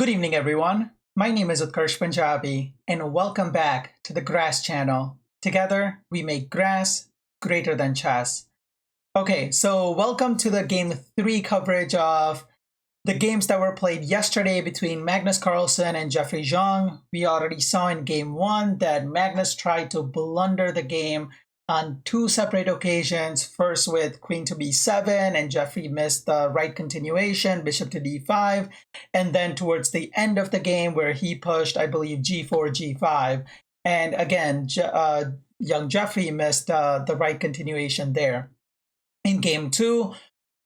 Good evening, everyone. My name is Utkarsh Punjabi, and welcome back to the Grass channel. Together, we make grass greater than chess. Okay, so welcome to the Game 3 coverage of the games that were played yesterday between Magnus Carlsen and Jeffery Xiong. We already saw in Game 1 that Magnus tried to blunder the game on two separate occasions, first with Queen to B7, and Jeffery missed the right continuation, bishop to D5, and then towards the end of the game where he pushed, I believe, G4, G5, and again, young Jeffery missed the right continuation there. In Game 2,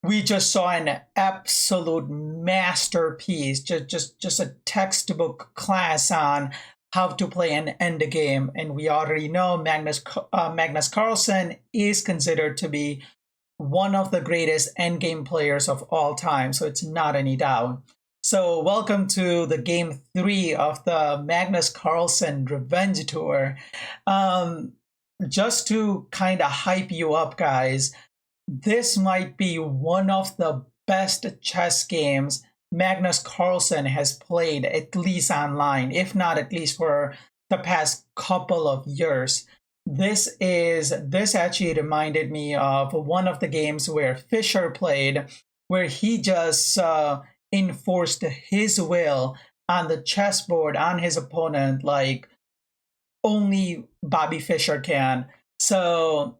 we just saw an absolute masterpiece, just a textbook class on how to play an endgame, and we already know Magnus Carlsen is considered to be one of the greatest endgame players of all time, so it's not any doubt. So welcome to the Game 3 of the Magnus Carlsen Revenge Tour. Just to kind of hype you up, guys, this might be one of the best chess games Magnus Carlsen has played, at least online, if not at least for the past couple of years. This actually reminded me of one of the games where Fischer played, where he just enforced his will on the chessboard on his opponent like only Bobby Fischer can. So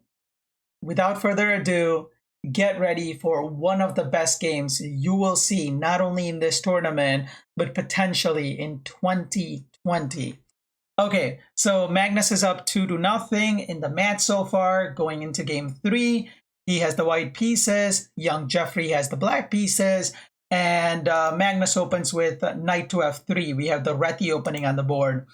without further ado, get ready for one of the best games you will see, not only in this tournament, but potentially in 2020. Okay, so Magnus is up 2-0 in the match so far, going into Game 3. He has the white pieces, young Jeffery has the black pieces, and Magnus opens with knight to F3. We have the Reti opening on the board.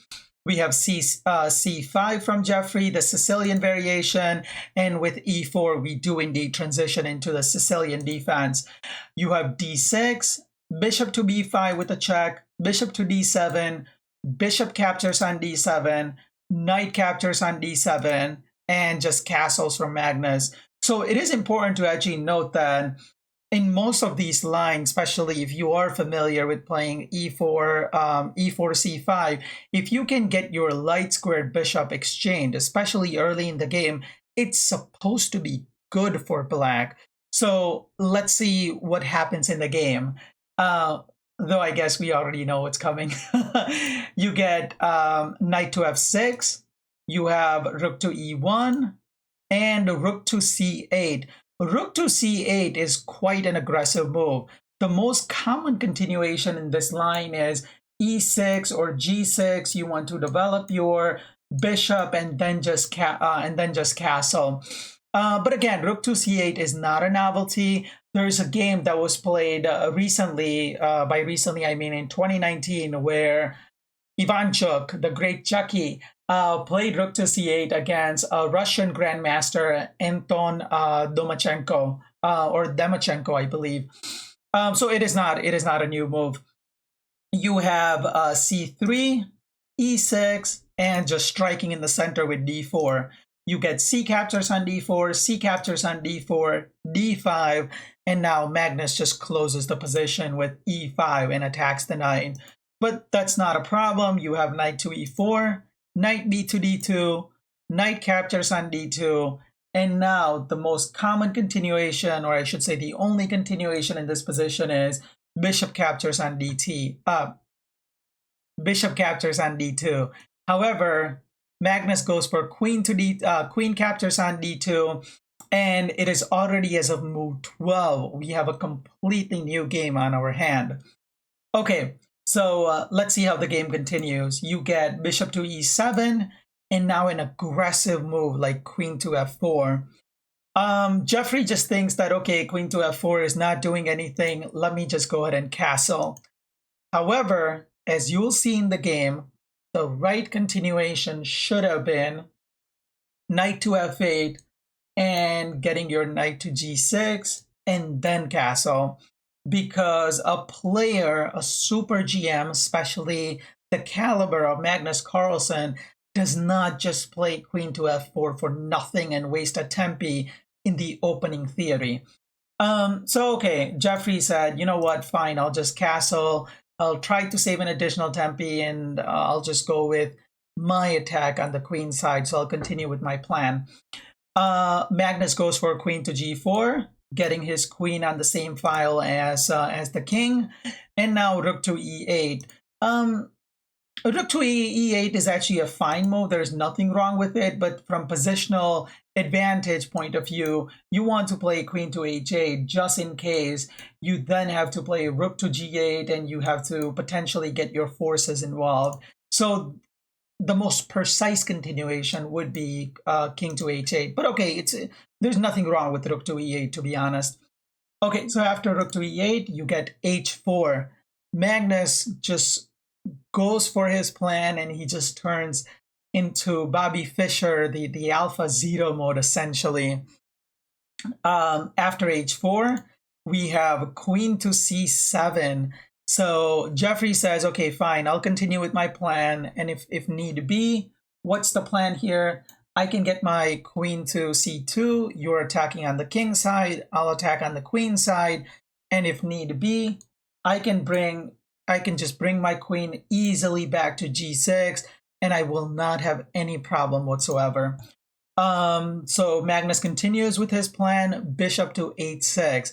We have C5 from Jeffery, the Sicilian variation, and with E4, we do indeed transition into the Sicilian defense. You have D6, bishop to B5 with a check, bishop to D7, bishop captures on D7, knight captures on D7, and just castles from Magnus. So it is important to actually note that in most of these lines, especially if you are familiar with playing E4, C5, if you can get your light squared bishop exchanged, especially early in the game, it's supposed to be good for black. So let's see what happens in the game. Though I guess we already know what's coming. You get knight to F6, you have rook to E1, and rook to C8. Rook to C8 is quite an aggressive move. The most common continuation in this line is E6 or G6. You want to develop your bishop and then just castle. But again, rook to C8 is not a novelty. There's a game that was played recently. By recently, I mean in 2019, where Ivanchuk, the great Chucky, played rook to c8 against a Russian grandmaster, Anton Domachenko, or Demachenko, I believe. So it is not a new move. You have c3, e6, and just striking in the center with d4. You get c captures on d4, c captures on d4, d5, and now Magnus just closes the position with e5 and attacks the knight. But that's not a problem. You have knight to e4, knight b to d2, knight captures on d2, and now the most common continuation, or I should say the only continuation in this position, is bishop captures on bishop captures on d2. However, Magnus goes for queen captures on d2, and it is already as of move 12. We have a completely new game on our hand. Okay. So let's see how the game continues. You get bishop to e7, and now an aggressive move like queen to f4. Jeffery just thinks that, okay, queen to f4 is not doing anything. Let me just go ahead and castle. However, as you'll see in the game, the right continuation should have been knight to f8 and getting your knight to g6 and then castle. Because a player, a super GM, especially the caliber of Magnus Carlsen, does not just play queen to f4 for nothing and waste a tempi in the opening theory. So okay, Jeffery said, you know what, fine, I'll just castle. I'll try to save an additional tempi, and I'll just go with my attack on the queen side. So I'll continue with my plan. Magnus goes for queen to g4, getting his queen on the same file as the king, and now rook to e8. Rook to e8 is actually a fine move. There's nothing wrong with it, but from positional advantage point of view, you want to play queen to h8 just in case you then have to play rook to g8 and you have to potentially get your forces involved. So the most precise continuation would be king to h8. But okay, there's nothing wrong with rook to e8, to be honest. Okay, so after rook to e8, you get h4. Magnus just goes for his plan, and he just turns into Bobby Fischer, the alpha zero mode, essentially. After h4, we have queen to c7. So Jeffery says, okay, fine, I'll continue with my plan. And if need be, what's the plan here? I can get my queen to c2. You're attacking on the king side. I'll attack on the queen side. And if need be, I can just bring my queen easily back to g6, and I will not have any problem whatsoever. So Magnus continues with his plan, bishop to h6.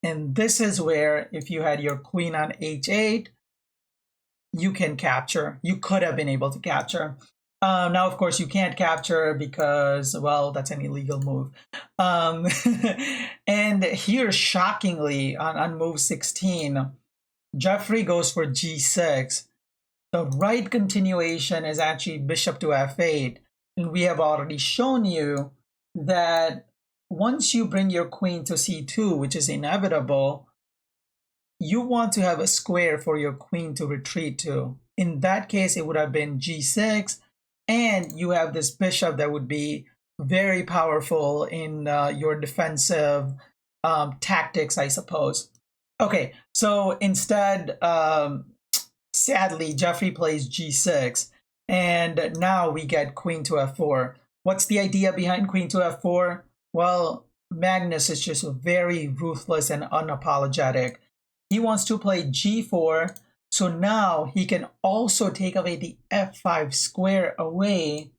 And this is where, if you had your queen on h8, you can capture. You could have been able to capture. Now, of course, you can't capture because, well, that's an illegal move. And here, shockingly, on move 16, Jeffery goes for g6. The right continuation is actually bishop to f8. And we have already shown you that once you bring your queen to c2, which is inevitable, you want to have a square for your queen to retreat to. In that case, it would have been g6, and you have this bishop that would be very powerful in your defensive tactics, I suppose. Okay, so instead, sadly, Jeffery plays g6, and now we get queen to f4. What's the idea behind queen to f4? Well, Magnus is just very ruthless and unapologetic. He wants to play g4, so now he can also take away the f5 square away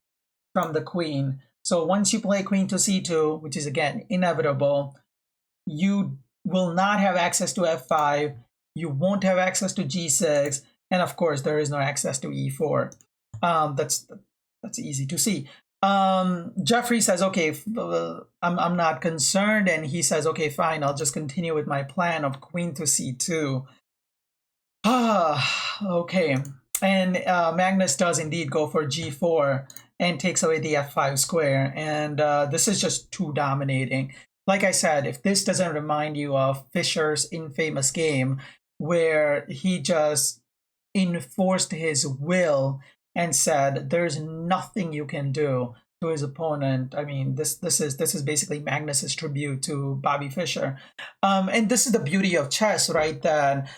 from the queen. So once you play queen to c2, which is again inevitable, you will not have access to f5, you won't have access to g6, and of course there is no access to e4. That's easy to see. Jeffery says, okay, I'm not concerned, and he says, okay, fine, I'll just continue with my plan of queen to c2. Okay, and Magnus does indeed go for g4 and takes away the f5 square, and this is just too dominating. Like I said, if this doesn't remind you of Fischer's infamous game where he just enforced his will and said there's nothing you can do to his opponent. I mean, this is basically Magnus's tribute to Bobby Fischer. And this is the beauty of chess, right? That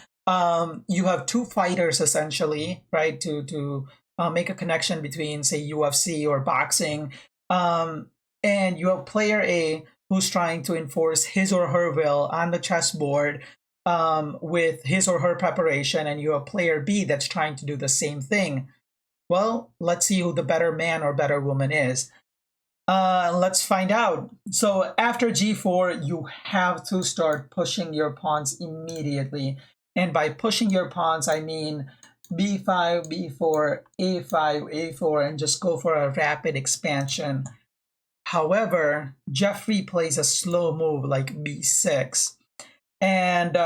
you have two fighters essentially, right? To make a connection between, say, UFC or boxing. And you have player A who's trying to enforce his or her will on the chessboard with his or her preparation, and you have player B that's trying to do the same thing. Well, let's see who the better man or better woman is. Let's find out. So after g4, you have to start pushing your pawns immediately. And by pushing your pawns, I mean b5, b4, a5, a4, and just go for a rapid expansion. However, Jeffery plays a slow move like b6. And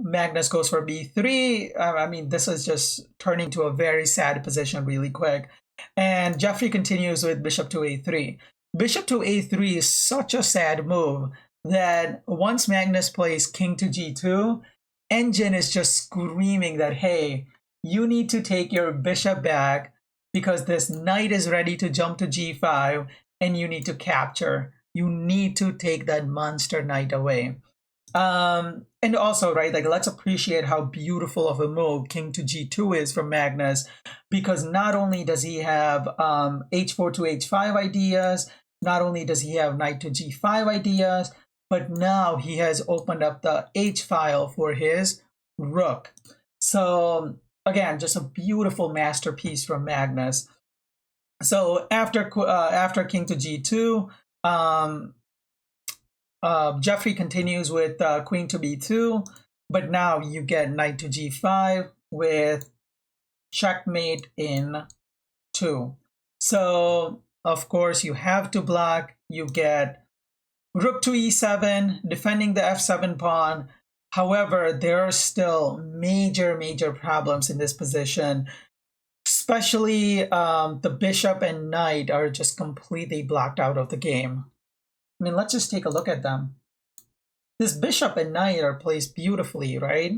Magnus goes for b3. I mean, this is just turning to a very sad position really quick. And Jeffery continues with bishop to a3. Bishop to a3 is such a sad move that once Magnus plays king to g2, Engine is just screaming that, hey, you need to take your bishop back because this knight is ready to jump to g5 and you need to capture. You need to take that monster knight away. And also, right, like, let's appreciate how beautiful of a move king to g2 is from Magnus, because not only does he have h4 to h5 ideas, not only does he have knight to g5 ideas, but now he has opened up the h file for his rook. So again, just a beautiful masterpiece from Magnus. So after king to g2, Jeffery continues with queen to b2, but now you get knight to g5 with checkmate in 2. So of course you have to block. You get rook to e7, defending the f7 pawn. However, there are still major problems in this position. Especially the bishop and knight are just completely blocked out of the game. I mean, let's just take a look at them. This bishop and knight are placed beautifully, right?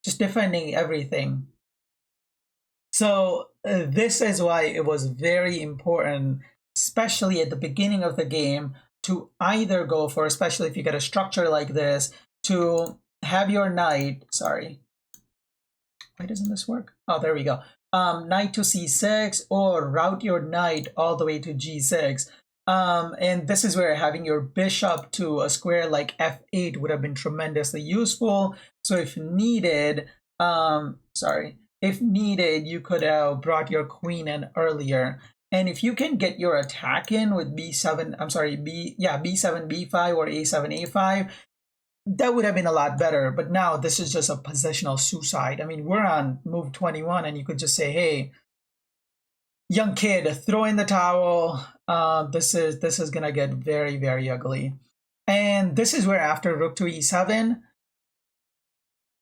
Just defending everything. So this is why it was very important, especially at the beginning of the game, to either go for, especially if you get a structure like this, to have your knight, sorry, why doesn't this work? Oh, there we go. Knight to c6, or route your knight all the way to g6. And this is where having your bishop to a square like f8 would have been tremendously useful. So if needed, if needed, you could have brought your queen in earlier. And if you can get your attack in with b7, b7, b5 or a7, a5, that would have been a lot better. But now this is just a positional suicide. I mean, we're on move 21 and you could just say, hey, young kid, throw in the towel. This is gonna get very ugly. And this is where after rook to e7,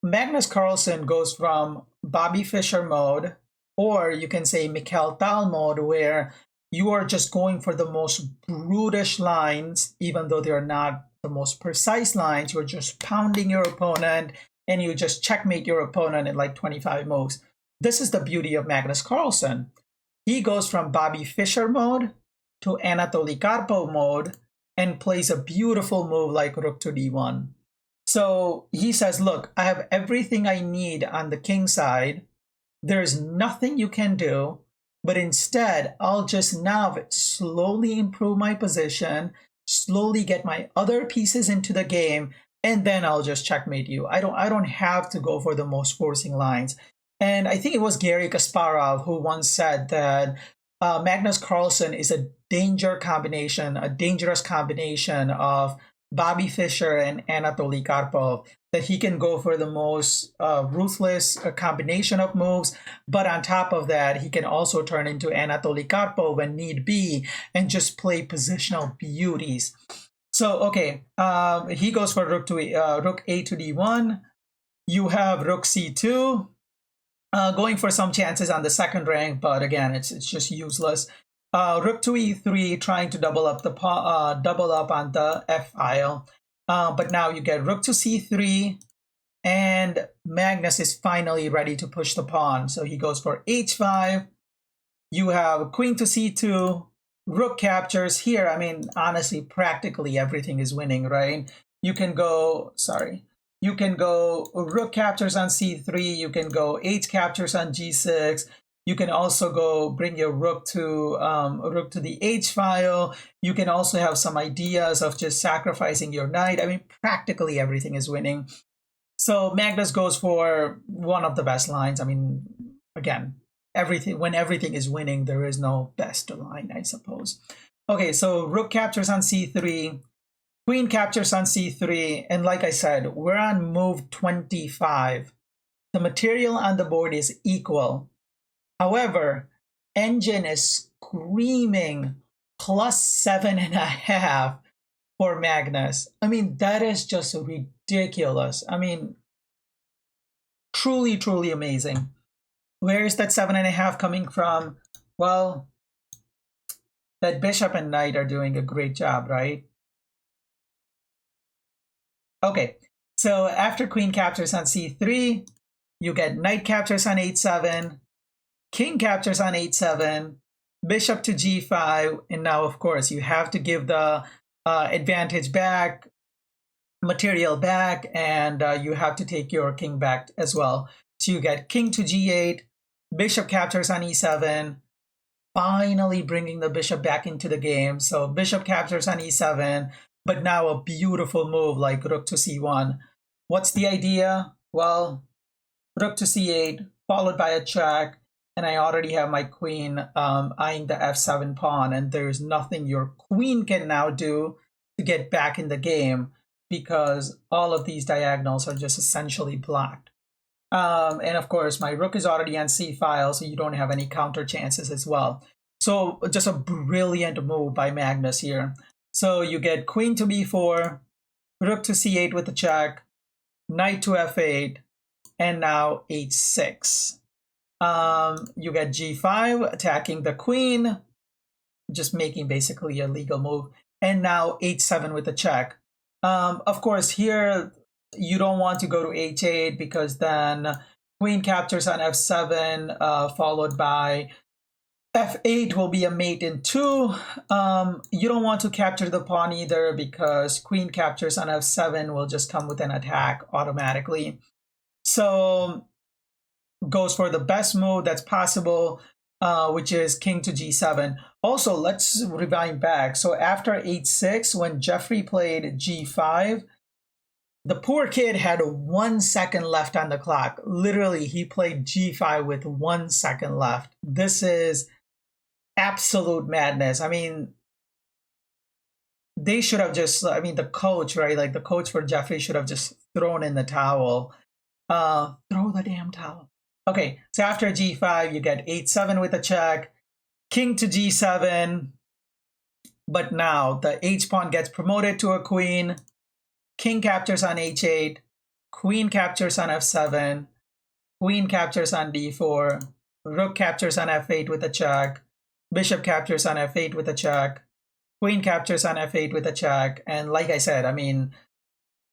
Magnus Carlsen goes from Bobby Fischer mode, or you can say Mikhail Tal mode, where you are just going for the most brutish lines, even though they're not the most precise lines. You're just pounding your opponent and you just checkmate your opponent in like 25 moves. This is the beauty of Magnus Carlsen. He goes from Bobby Fischer mode to Anatoly Karpov mode and plays a beautiful move like rook to d1. So he says, look, I have everything I need on the king side. There's nothing you can do, but instead I'll just now slowly improve my position, slowly get my other pieces into the game, and then I'll just checkmate you. I don't have to go for the most forcing lines. And I think it was Garry Kasparov who once said that Magnus Carlsen is a dangerous combination of Bobby Fischer and Anatoly Karpov, that he can go for the most ruthless combination of moves, but on top of that, he can also turn into Anatoly Karpov when need be and just play positional beauties. So, okay, he goes for rook a to d1. You have rook c2, going for some chances on the second rank, but again, it's just useless. Rook to e3, trying to double up on the f file, but now you get rook to c3, and Magnus is finally ready to push the pawn. So he goes for h5. You have queen to c2, rook captures here. I mean, honestly, practically everything is winning, right? You can go, you can go rook captures on c3. You can go h captures on g6. You can also go bring your rook to the h file. You can also have some ideas of just sacrificing your knight. I mean, practically everything is winning. So Magnus goes for one of the best lines. I mean, again, when everything is winning, there is no best line, I suppose. Okay, so rook captures on c3, queen captures on c3, and like I said, we're on move 25. The material on the board is equal. However, Engine is screaming +7.5 for Magnus. I mean, that is just ridiculous. I mean, truly amazing. Where is that 7.5 coming from? Well, that bishop and knight are doing a great job, right? Okay, so after queen captures on c3, you get knight captures on h7, king captures on h7, bishop to g5, and now, of course, you have to give the advantage back, material back, and you have to take your king back as well. So you get king to g8, bishop captures on e7, finally bringing the bishop back into the game. So bishop captures on e7, but now a beautiful move like rook to c1. What's the idea? Well, rook to c8, followed by a check, and I already have my queen eyeing the f7 pawn, and there's nothing your queen can now do to get back in the game because all of these diagonals are just essentially blocked. And of course, my rook is already on c-file, so you don't have any counter chances as well. So just a brilliant move by Magnus here. So you get queen to b4, rook to c8 with a check, knight to f8, and now h6. You get g5 attacking the queen, just making basically a legal move, and now h7 with a check. Of course, here you don't want to go to h8 because then queen captures on f7, followed by f8 will be a mate in 2. You don't want to capture the pawn either because queen captures on f7 will just come with an attack automatically. So goes for the best move that's possible, which is king to g7. Also, let's rewind back. So after h6, when Jeffery played g5, the poor kid had 1 second left on the clock. Literally, he played g5 with 1 second left. This is absolute madness. I mean, they should have just, I mean, the coach, right? Like the coach for Jeffery should have just thrown in the towel. Throw the damn towel. Okay, so after g5, you get h7 with a check, king to g7, but now the h-pawn gets promoted to a queen, king captures on h8, queen captures on f7, queen captures on d4, rook captures on f8 with a check, bishop captures on f8 with a check, queen captures on f8 with a check, and like I said, I mean,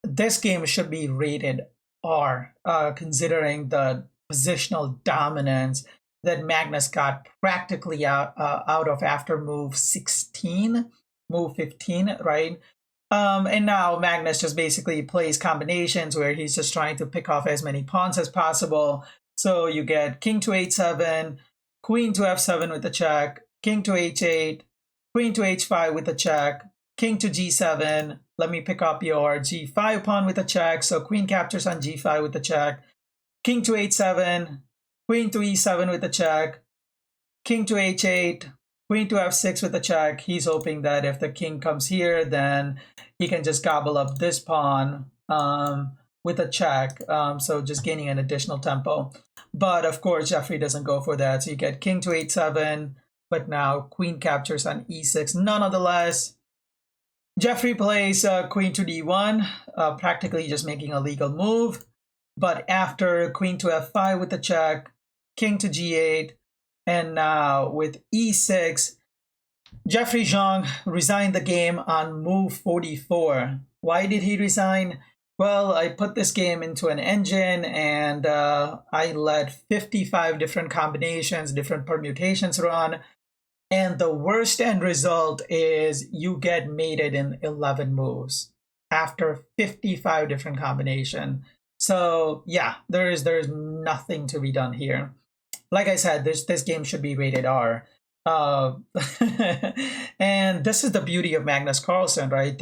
this game should be rated R, considering the positional dominance that Magnus got practically out of after move 16, move 15, right? And now Magnus just basically plays combinations where he's just trying to pick off as many pawns as possible. So you get king to h7, queen to f7 with a check, king to h8, queen to h5 with a check, king to g7. Let me pick up your g5 pawn with a check. So queen captures on g5 with a check, king to h7, queen to e7 with a check, king to h8, queen to f6 with a check. He's hoping that if the king comes here, then he can just gobble up this pawn with a check. So just gaining an additional tempo. But of course, Jeffery doesn't go for that. So you get king to h7, but now queen captures on e6. Nonetheless, Jeffery plays queen to d1, practically just making a legal move. But after queen to f5 with the check, king to g8, and now with e6, Jeffery Xiong resigned the game on move 44. Why did he resign? Well, I put this game into an engine and I let 55 different combinations, different permutations run. And the worst end result is you get mated in 11 moves after 55 different combinations. So yeah, there's nothing to be done here. Like I said, this game should be rated R. And this is the beauty of Magnus Carlsen, right?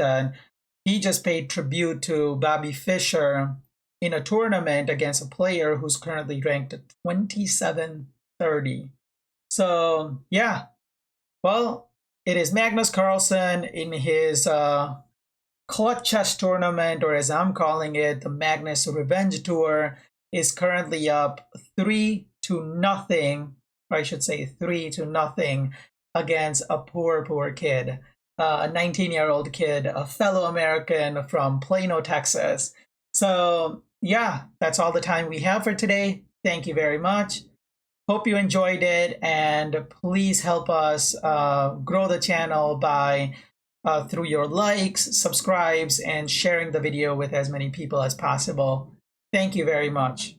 He just paid tribute to Bobby Fischer in a tournament against a player who's currently ranked at 2730. So yeah, well, it is Magnus Carlsen in his clutch chess tournament, or as I'm calling it, the Magnus Revenge Tour, is currently up 3-0, or I should say 3-0 against a poor kid, a 19-year-old kid, a fellow American from Plano, Texas. So yeah, that's all the time we have for today. Thank you very much. Hope you enjoyed it, and please help us grow the channel by through your likes, subscribes, and sharing the video with as many people as possible. Thank you very much.